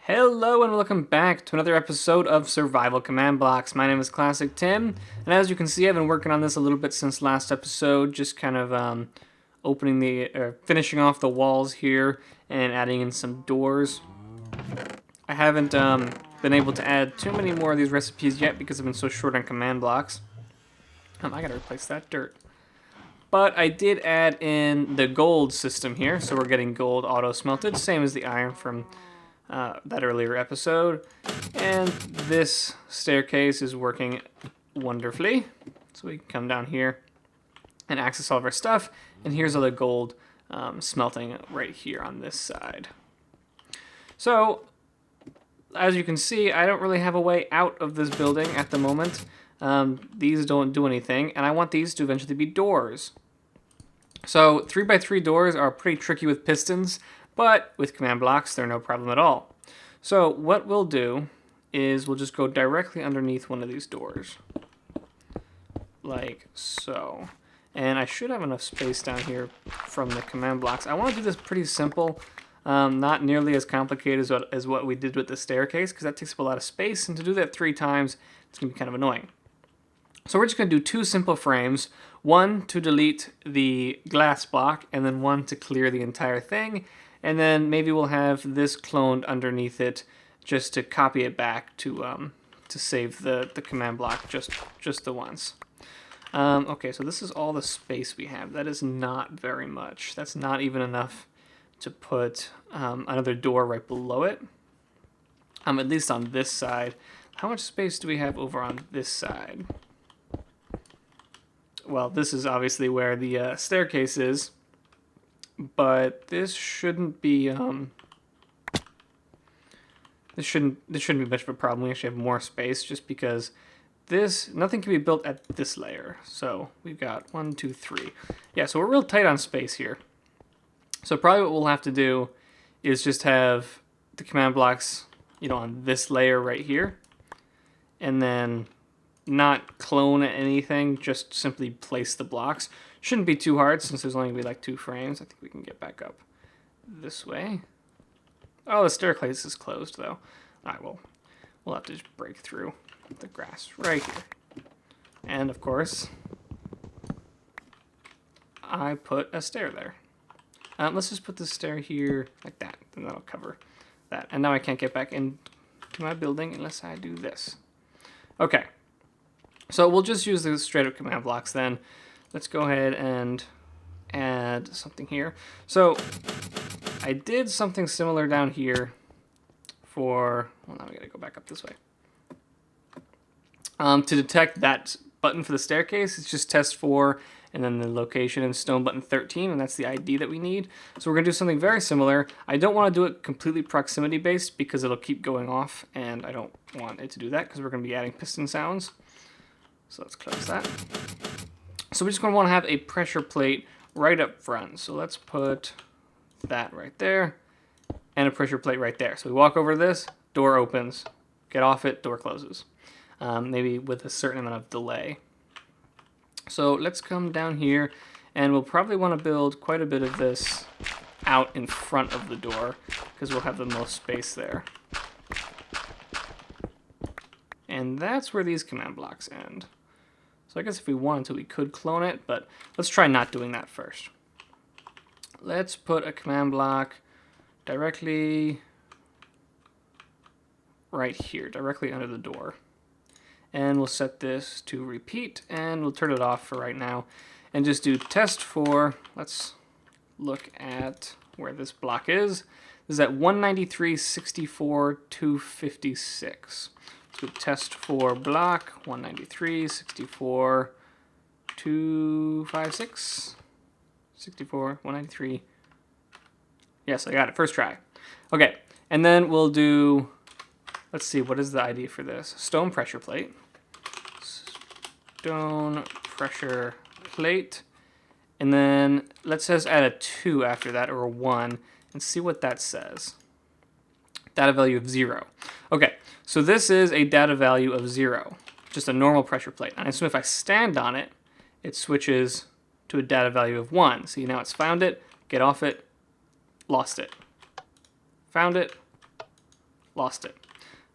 Hello and welcome back to another episode of Survival Command Blocks. My name is Classic Tim, and as you can see, I've been working on this a little bit since last episode, just kind of finishing off the walls here and adding in some doors. I haven't been able to add too many more of these recipes yet because I've been so short on command blocks. I gotta replace that dirt. But I did add in the gold system here, so we're getting gold auto smelted, same as the iron from that earlier episode. And this staircase is working wonderfully. So we can come down here and access all of our stuff. And here's all the gold smelting right here on this side. So, as you can see, I don't really have a way out of this building at the moment. These don't do anything, and I want these to eventually be doors. So 3x3 doors are pretty tricky with pistons, but with command blocks, they're no problem at all. So what we'll do is we'll just go directly underneath one of these doors, like so. And I should have enough space down here from the command blocks. I want to do this pretty simple, not nearly as complicated as what we did with the staircase, because that takes up a lot of space, and to do that 3 times, it's going to be kind of annoying. So we're just going to do 2 simple frames, one to delete the glass block, and then one to clear the entire thing. And then maybe we'll have this cloned underneath it just to copy it back to save the command block just the once. Okay, so this is all the space we have. That is not very much. That's not even enough to put another door right below it. At least on this side. How much space do we have over on this side? Well, this is obviously where the staircase is. But this shouldn't be this shouldn't be much of a problem. We actually have more space just because nothing can be built at this layer. So we've got 1, 2, 3. Yeah, so we're real tight on space here. So probably what we'll have to do is just have the command blocks, on this layer right here, and then not clone anything, just simply place the blocks. Shouldn't be too hard since there's only going to be like 2 frames. I think we can get back up this way. Oh, the staircase is closed though. Alright, well, we'll have to just break through the grass right here. And of course, I put a stair there. Let's just put the stair here like that, and that'll cover that. And now I can't get back into my building unless I do this. Okay. So we'll just use the straight up command blocks then. Let's go ahead and add something here. So I did something similar down here for, well, now we gotta go back up this way. To detect that button for the staircase, it's just test 4 and then the location and stone button 13, and that's the ID that we need. So we're gonna do something very similar. I don't wanna do it completely proximity based because it'll keep going off, and I don't want it to do that because we're gonna be adding piston sounds. So let's close that. So we're just going to want to have a pressure plate right up front. So let's put that right there and a pressure plate right there. So we walk over to this, door opens, get off it, door closes. Maybe with a certain amount of delay. So let's come down here, and we'll probably want to build quite a bit of this out in front of the door because we'll have the most space there. And that's where these command blocks end. So I guess if we wanted to, we could clone it, but let's try not doing that first. Let's put a command block directly right here, directly under the door. And we'll set this to repeat, and we'll turn it off for right now. And just do test 4. Let's look at where this block is. This is at 193, 64, 256. So test 4 block, 193, 64, 256, 64, 193. Yes, I got it, first try. Okay, and then we'll do, let's see, what is the ID for this? Stone pressure plate. Stone pressure plate. And then let's just add a 2 after that, or a 1, and see what that says. Data value of 0. Okay, so this is a data value of 0, just a normal pressure plate. And I assume if I stand on it, it switches to a data value of 1. See, now it's found it, get off it, lost it. Found it, lost it.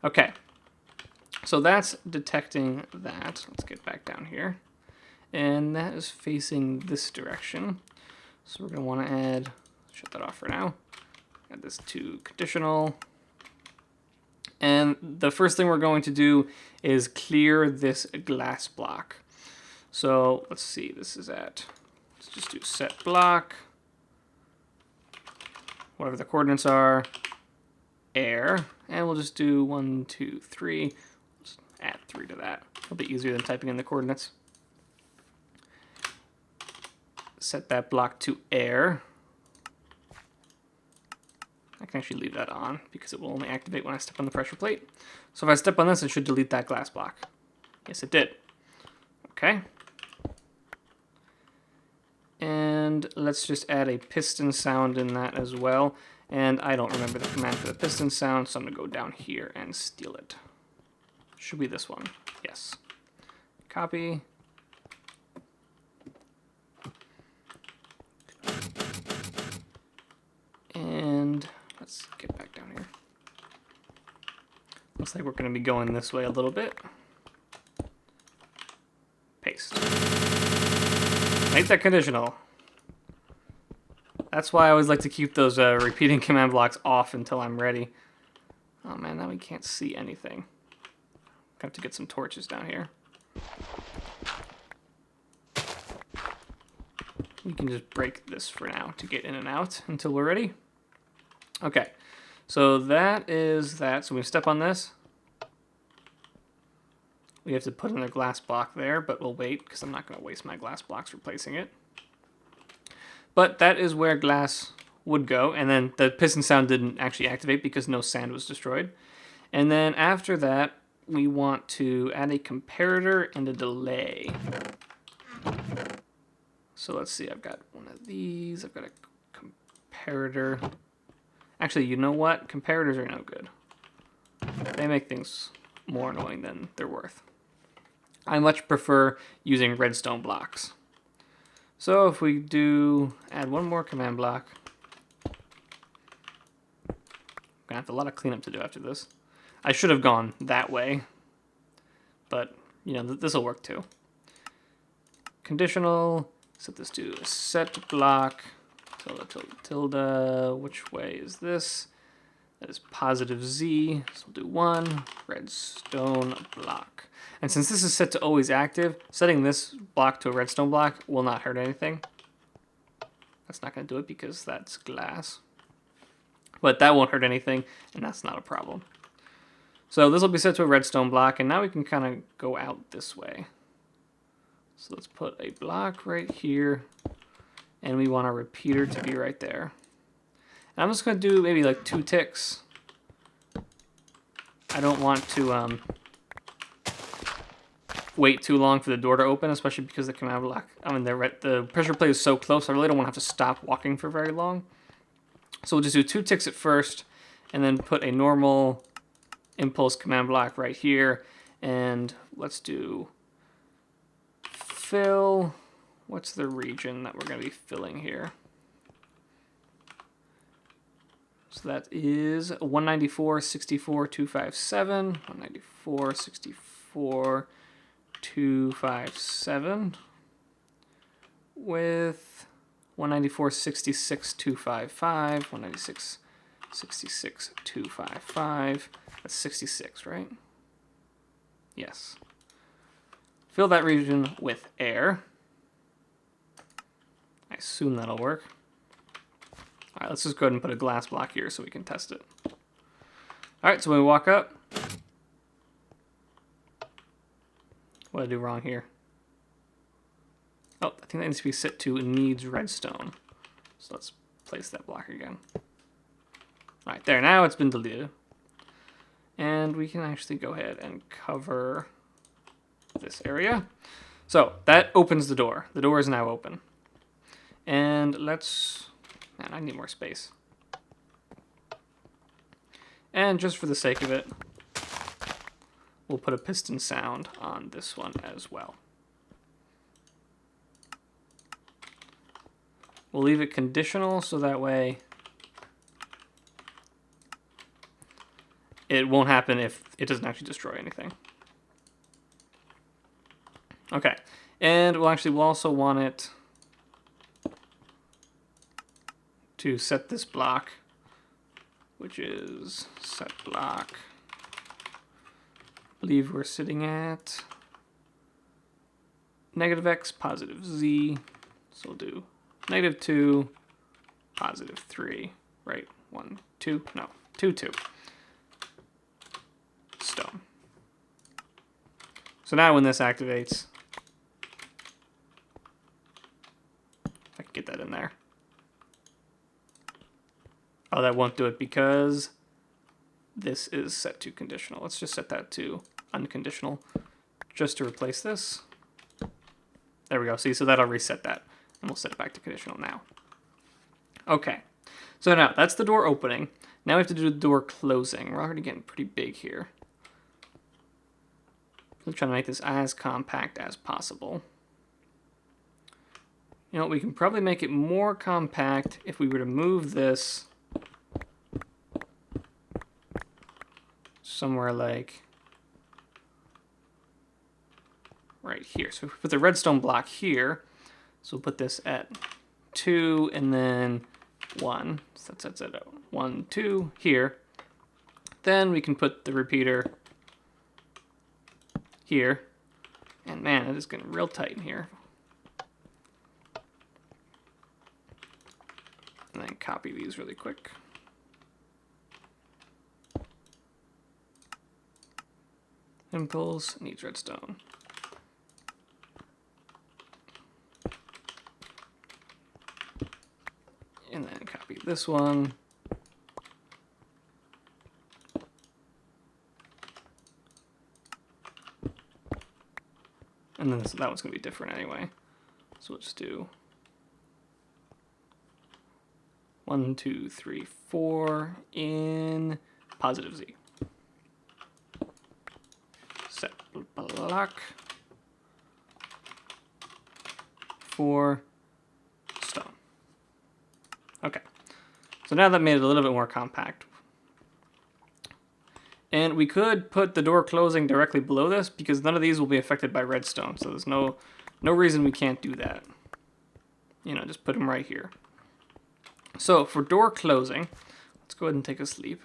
Okay, so that's detecting that. Let's get back down here. And that is facing this direction. So we're going to want to add, shut that off for now, add this to conditional. And the first thing we're going to do is clear this glass block. So let's see, this is at, let's just do set block, whatever the coordinates are, air, and we'll just do 1, 2, 3. Just add 3 to that. It'll be easier than typing in the coordinates. Set that block to air. I can actually leave that on because it will only activate when I step on the pressure plate. So if I step on this, it should delete that glass block. Yes, it did. Okay. And let's just add a piston sound in that as well. And I don't remember the command for the piston sound, so I'm going to go down here and steal it. Should be this one. Yes. Copy. And let's get back down here. Looks like we're going to be going this way a little bit. Paste. Make that conditional. That's why I always like to keep those repeating command blocks off until I'm ready. Oh man, now we can't see anything. I have to get some torches down here. We can just break this for now to get in and out until we're ready. Okay, so that is that. So we step on this. We have to put in a glass block there, but we'll wait because I'm not going to waste my glass blocks replacing it. But that is where glass would go, and then the piston sound didn't actually activate because no sand was destroyed. And then after that, we want to add a comparator and a delay. So let's see, I've got one of these, I've got a comparator. Actually, you know what? Comparators are no good. They make things more annoying than they're worth. I much prefer using redstone blocks. So if we do add one more command block, I'm gonna have a lot of cleanup to do after this. I should have gone that way, but you know, this will work too. Conditional, set this to set block, tilde, tilde, tilde. Which way is this? That is positive Z, so we'll do 1, redstone block. And since this is set to always active, setting this block to a redstone block will not hurt anything. That's not going to do it because that's glass. But that won't hurt anything, and that's not a problem. So this will be set to a redstone block, and now we can kind of go out this way. So let's put a block right here, and we want our repeater to be right there. And I'm just going to do maybe like 2 ticks. I don't want to wait too long for the door to open, especially because the command block, the pressure plate is so close, I really don't want to have to stop walking for very long. So we'll just do 2 ticks at first, and then put a normal impulse command block right here. And let's do fill. What's the region that we're going to be filling here? So that is 194.64.257, 194.64.257 with 194.66.255, 196.66.255. That's 66, right? Yes. Fill that region with air. I assume that'll work. All right, let's just go ahead and put a glass block here so we can test it. All right, so when we walk up, what did I do wrong here? Oh, I think that needs to be set to needs redstone. So let's place that block again. All right, there, now it's been deleted. And we can actually go ahead and cover this area. So that opens the door. The door is now open. And let's... Man, I need more space. And just for the sake of it, we'll put a piston sound on this one as well. We'll leave it conditional so that way it won't happen if it doesn't actually destroy anything. Okay, and we'll also want it to set this block, which is set block. I believe we're sitting at -x, +z. So we'll do -2, +3, right? 1, 2, no, 2, 2. Stone. So now when this activates, if I can get that in there. Oh, that won't do it because this is set to conditional. Let's just set that to unconditional just to replace this. There we go. See, so that'll reset that. And we'll set it back to conditional now. Okay. So now, that's the door opening. Now we have to do the door closing. We're already getting pretty big here. I'm trying to make this as compact as possible. You know, we can probably make it more compact if we were to move this somewhere like right here. So if we put the redstone block here, so we'll put this at 2 and then 1. So that's it. 1, 2 here. Then we can put the repeater here. And man, it is getting real tight in here. And then copy these really quick. Impulse needs redstone. And then copy this one. And then that one's going to be different anyway. So we'll just do 1, 2, 3, 4 in +z. Set block for stone. Okay, so now that made it a little bit more compact. And we could put the door closing directly below this because none of these will be affected by redstone. So there's no reason we can't do that. You know, just put them right here. So for door closing, let's go ahead and take a sleep.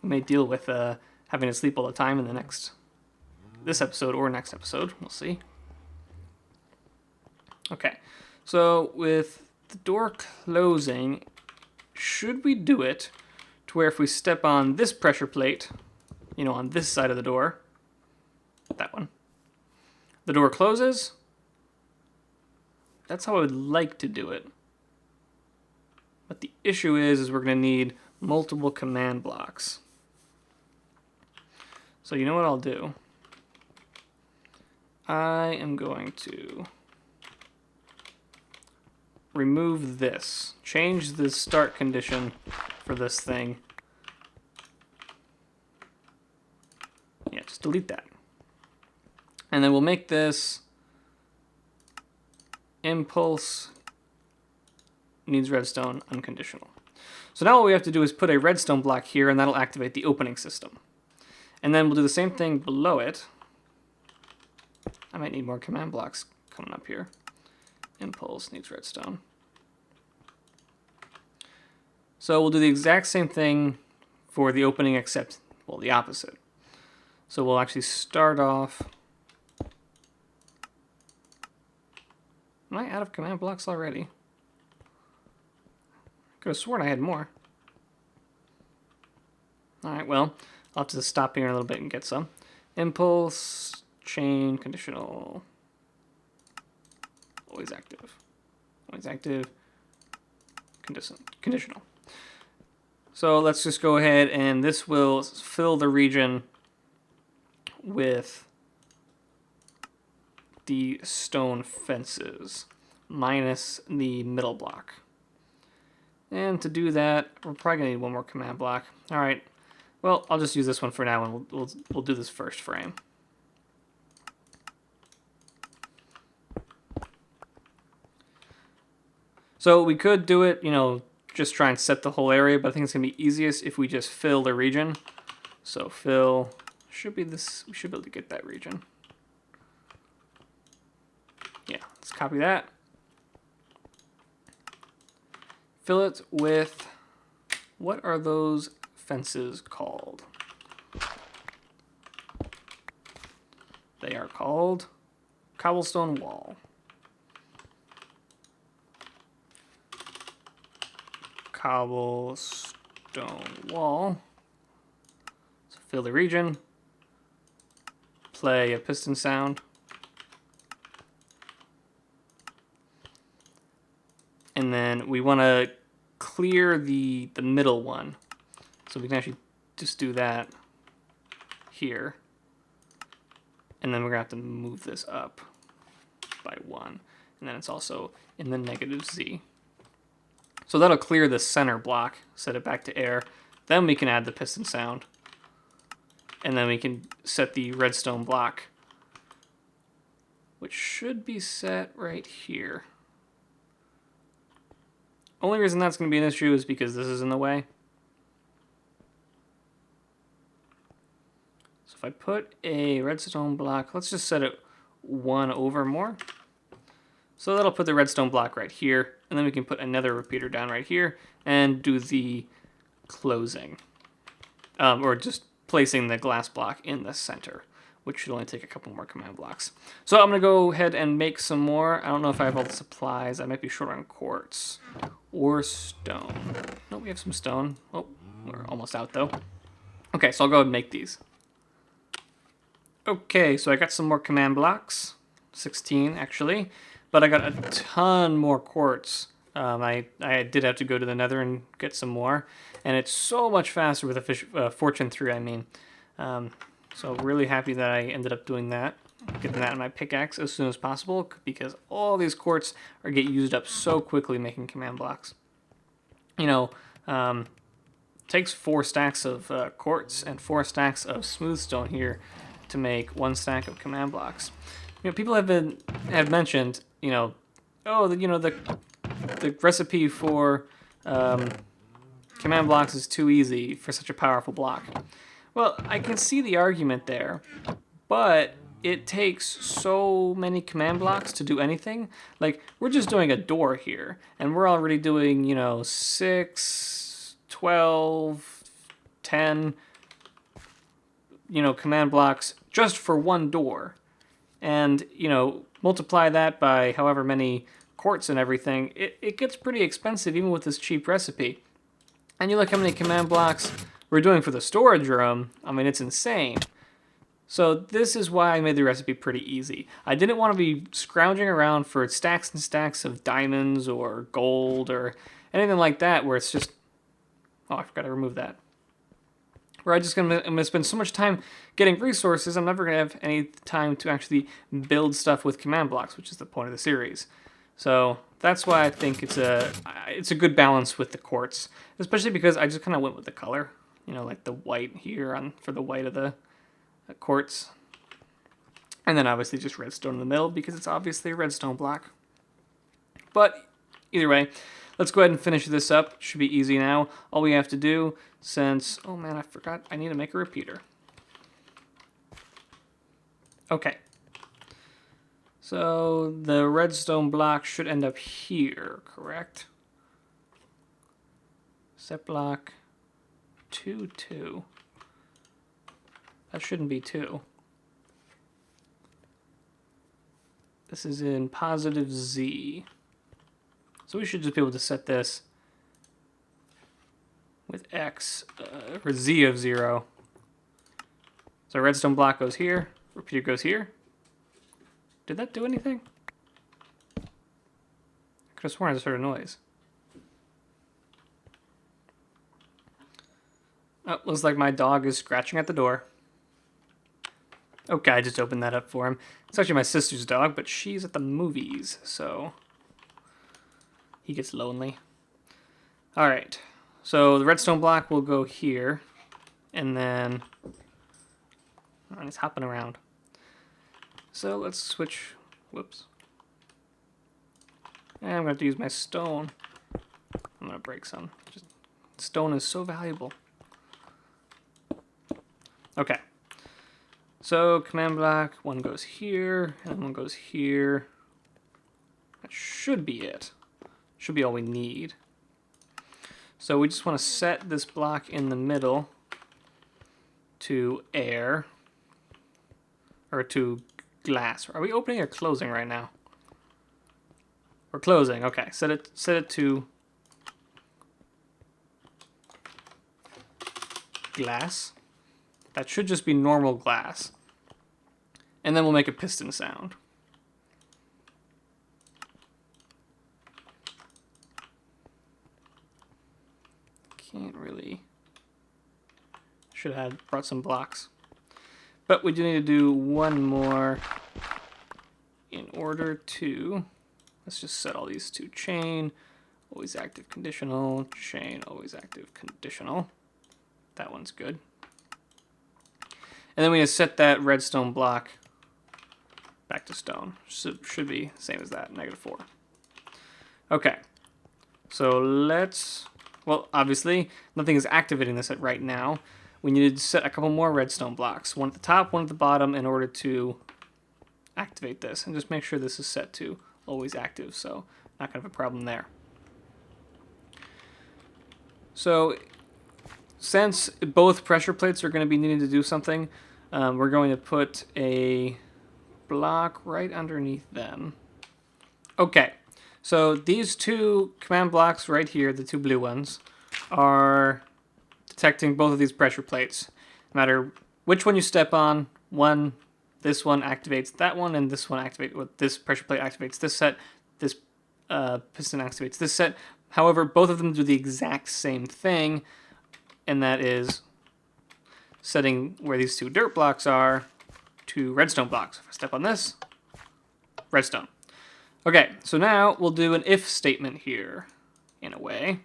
We may deal with having to sleep all the time in this episode or next episode. We'll see. Okay, so with the door closing, should we do it to where if we step on this pressure plate, you know, on this side of the door, that one, the door closes? That's how I would like to do it. But the issue is we're going to need multiple command blocks. So you know what I'll do? I am going to remove this. Change the start condition for this thing. Yeah, just delete that. And then we'll make this impulse needs redstone unconditional. So now what we have to do is put a redstone block here, and that'll activate the opening system. And then we'll do the same thing below it. I might need more command blocks coming up here. Impulse needs redstone. So we'll do the exact same thing for the opening except, well, the opposite. So we'll actually start off. Am I out of command blocks already? Could have sworn I had more. Alright, well, I'll have to stop here in a little bit and get some. Impulse, chain, conditional. Always active. Always active. Conditional. So let's just go ahead and this will fill the region with the stone fences minus the middle block. And to do that, we're probably gonna need one more command block. All right, well, I'll just use this one for now, and we'll do this first frame. So we could do it, you know, just try and set the whole area, but I think it's going to be easiest if we just fill the region. So fill should be this. We should be able to get that region. Yeah, let's copy that. Fill it with, what are those fences called? They are called cobblestone wall. Cobblestone wall. So fill the region. Play a piston sound. And then we want to clear the middle one. So we can actually just do that here. And then we're going to have to move this up by 1. And then it's also in the negative Z. So that'll clear the center block, set it back to air. Then we can add the piston sound. And then we can set the redstone block, which should be set right here. Only reason that's going to be an issue is because this is in the way. So if I put a redstone block, let's just set it 1 over more. So that'll put the redstone block right here, and then we can put another repeater down right here and do the closing. Or just placing the glass block in the center, which should only take a couple more command blocks. So I'm going to go ahead and make some more. I don't know if I have all the supplies. I might be short on quartz or stone. No, we have some stone. Oh, we're almost out though. Okay, so I'll go ahead and make these. Okay, so I got some more command blocks. 16 actually, but I got a ton more quartz. I did have to go to the nether and get some more, and it's so much faster with a fortune 3, I mean. So really happy that I ended up doing that, getting that in my pickaxe as soon as possible, because all these quartz get used up so quickly making command blocks. You know, takes 4 stacks of quartz and 4 stacks of smooth stone here to make 1 stack of command blocks. You know, people have mentioned, you know, oh, the recipe for command blocks is too easy for such a powerful block. Well, I can see the argument there, but it takes so many command blocks to do anything. Like, we're just doing a door here, and we're already doing, you know, 6, 12, 10, you know, command blocks just for one door. And, you know, multiply that by however many quartz and everything, it gets pretty expensive even with this cheap recipe. And you look how many command blocks we're doing for the storage room, I mean, it's insane. So this is why I made the recipe pretty easy. I didn't want to be scrounging around for stacks and stacks of diamonds or gold or anything like that where it's just, oh, I forgot to remove that. Where I'm gonna spend so much time getting resources, I'm never gonna have any time to actually build stuff with command blocks, which is the point of the series. So that's why I think it's a good balance with the quartz, especially because I just kind of went with the color. You know, like the white here for the white of the quartz. And then obviously just redstone in the middle because it's obviously a redstone block. But either way, let's go ahead and finish this up. It should be easy now. All we have to do, since, oh man, I forgot, I need to make a repeater. Okay. So the redstone block should end up here, correct? Set block 2, 2. That shouldn't be 2. This is in positive Z. So we should just be able to set this with X, or Z of 0. So redstone block goes here, repeater goes here. Did that do anything? I could have sworn I just heard a noise. Oh, looks like my dog is scratching at the door. Okay, I just opened that up for him. It's actually my sister's dog, but she's at the movies, so he gets lonely. All right, so the redstone block will go here, and then oh, he's hopping around. So let's switch. Whoops. And I'm going to have to use my stone. I'm I'm gonna break some. Just, stone is so valuable. Okay. So command block, one goes here, and one goes here. That should be it. Should be all we need. So we just want to set this block in the middle to air, or to glass. Are we opening or closing right now? We're closing. Okay, set it to glass. That should just be normal glass. And then we'll make a piston sound. Can't really. Should have brought some blocks. But we do need to do one more in order to, let's just set all these to chain, always active conditional, chain, always active conditional. That one's good. And then we just set that redstone block back to stone. Should be the same as that, -4. Okay, so let's, well, obviously, nothing is activating this right now. We need to set a couple more redstone blocks, one at the top, one at the bottom, in order to activate this. And just make sure this is set to always active, so not going to have a problem there. So since both pressure plates are going to be needing to do something, we're going to put a block right underneath them. Okay, so these two command blocks right here, the two blue ones, are detecting both of these pressure plates. No matter which one you step on, this one activates that one, and this one activates, well, this pressure plate activates this set, this piston activates this set. However, both of them do the exact same thing, and that is setting where these two dirt blocks are to redstone blocks. If I step on this, redstone. Okay, so now we'll do an if statement here, in a way.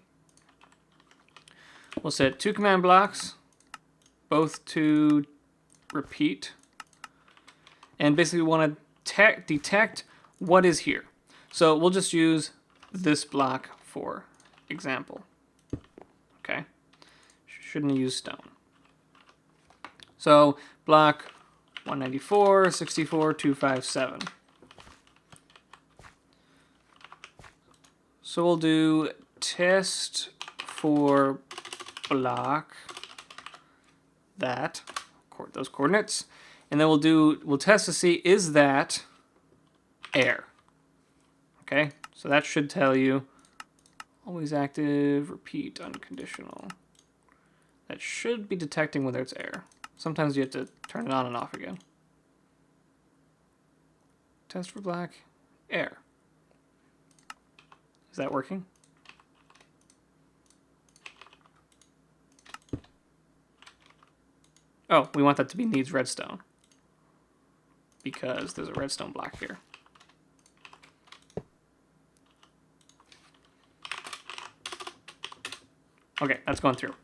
We'll set two command blocks, both to repeat. And basically we want to detect what is here. So we'll just use this block for example. Okay, shouldn't use stone. So block 194, 64, 257. So we'll do test for block that, those coordinates, and then we'll test to see, is that air? Okay, so that should tell you always active, repeat, unconditional. That should be detecting whether it's air. Sometimes you have to turn it on and off again. Test for black, air. Is that working? Oh, we want that to be needs redstone, because there's a redstone block here. Okay, that's going through.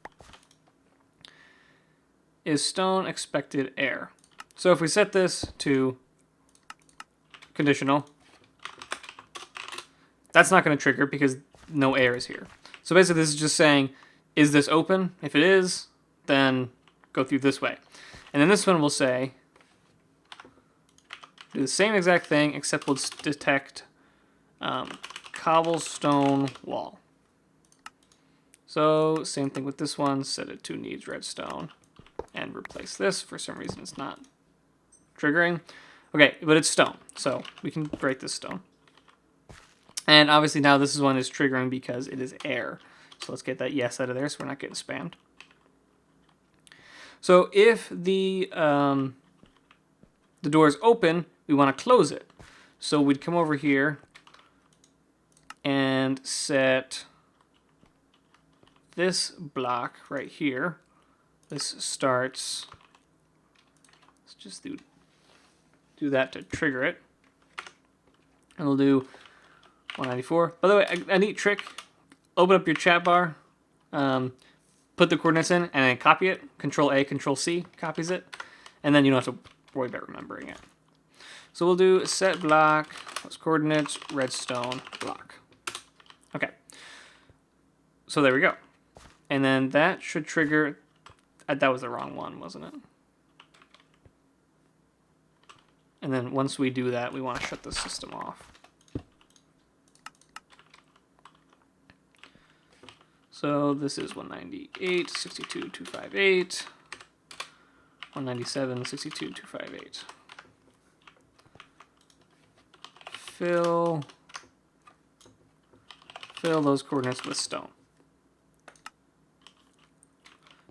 Is stone expected air? So if we set this to conditional, that's not going to trigger because no air is here. So basically this is just saying, is this open? If it is, then go through this way. And then this one will say, do the same exact thing, except we'll detect cobblestone wall. So same thing with this one, set it to needs redstone, and replace this. For some reason it's not triggering. Okay, but it's stone, so we can break this stone. And obviously now this one is triggering because it is air. So let's get that yes out of there so we're not getting spammed. So if the door is open, we want to close it. So we'd come over here and set this block right here. This starts, let's just do that to trigger it. And we'll do 194. By the way, a neat trick, open up your chat bar, put the coordinates in, and then copy it. Control A, Control C copies it. And then you don't have to worry about remembering it. So we'll do set block, those coordinates, redstone block. Okay. So there we go. And then that should trigger, that was the wrong one, wasn't it? And then once we do that, we want to shut the system off. So this is 198, 62, 258, 197, 62, 258. Fill those coordinates with stone.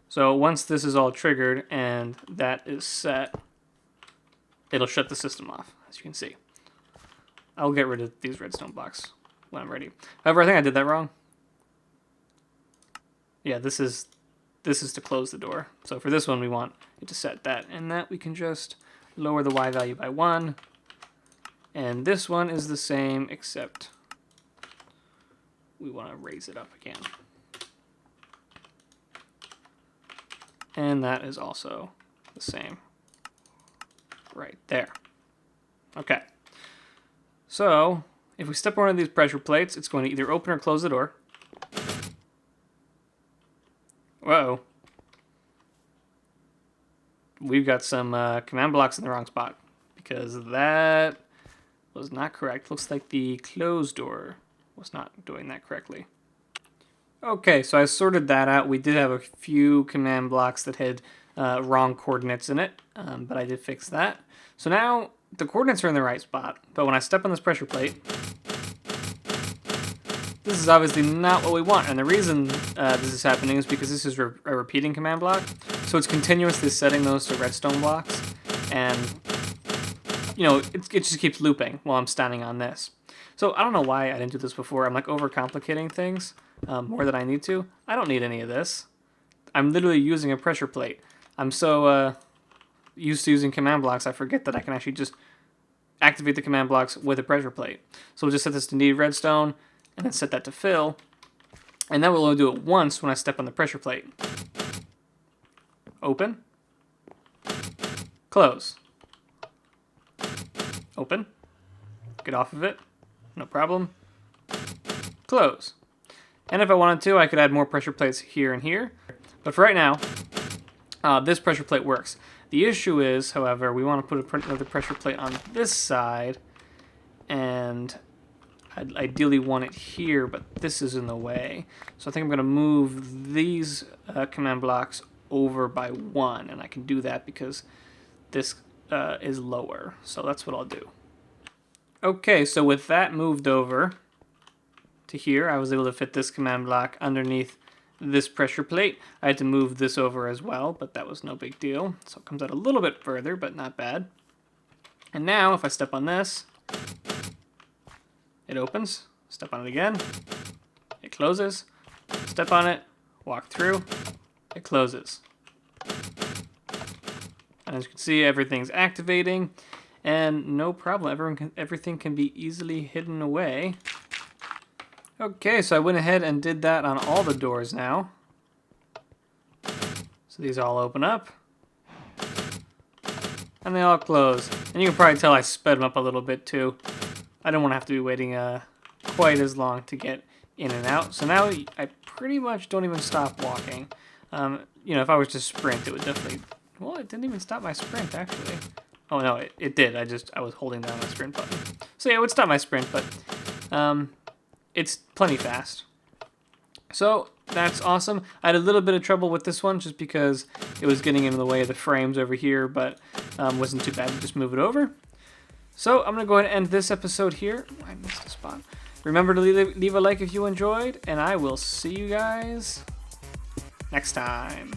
So once this is all triggered and that is set, it'll shut the system off, as you can see. I'll get rid of these redstone blocks when I'm ready. However, I think I did that wrong. Yeah, this is to close the door. So for this one, we want it to set that, and that we can just lower the Y value by 1. And this one is the same, except we want to raise it up again. And that is also the same right there. Okay. So if we step on one of these pressure plates, it's going to either open or close the door. Whoa. We've got some command blocks in the wrong spot because that was not correct. Looks like the closed door was not doing that correctly. Okay, so I sorted that out. We did have a few command blocks that had wrong coordinates in it, but I did fix that. So now the coordinates are in the right spot, but when I step on this pressure plate, this is obviously not what we want. And the reason this is happening is because this is a repeating command block. So it's continuously setting those to redstone blocks, and you know, it just keeps looping while I'm standing on this. So I don't know why I didn't do this before. I'm like overcomplicating things more than I need to. I don't need any of this. I'm literally using a pressure plate. I'm so used to using command blocks, I forget that I can actually just activate the command blocks with a pressure plate. So we'll just set this to need redstone, and then set that to fill. And then we'll only do it once when I step on the pressure plate. Open. Close. Open. Get off of it. No problem. Close. And if I wanted to, I could add more pressure plates here and here. But for right now, this pressure plate works. The issue is, however, we want to put another pressure plate on this side, and I'd ideally want it here, but this is in the way. So I think I'm going to move these command blocks over by 1, and I can do that because this is lower. So that's what I'll do. Okay, so with that moved over to here, I was able to fit this command block underneath this pressure plate. I had to move this over as well, but that was no big deal. So it comes out a little bit further, but not bad. And now, if I step on this, it opens. Step on it again. It closes. Step on it. Walk through. It closes. And as you can see, everything's activating. And no problem, everything can be easily hidden away. Okay, so I went ahead and did that on all the doors now. So these all open up. And they all close. And you can probably tell I sped them up a little bit too. I don't want to have to be waiting quite as long to get in and out. So now I pretty much don't even stop walking. You know, if I was to sprint, it would definitely... Well, it didn't even stop my sprint, actually. Oh, no, it did. I was holding down my sprint button. So yeah, it would stop my sprint, but it's plenty fast. So that's awesome. I had a little bit of trouble with this one just because it was getting in the way of the frames over here, but wasn't too bad to just move it over. So I'm going to go ahead and end this episode here. I missed a spot. Remember to leave a like if you enjoyed, and I will see you guys next time.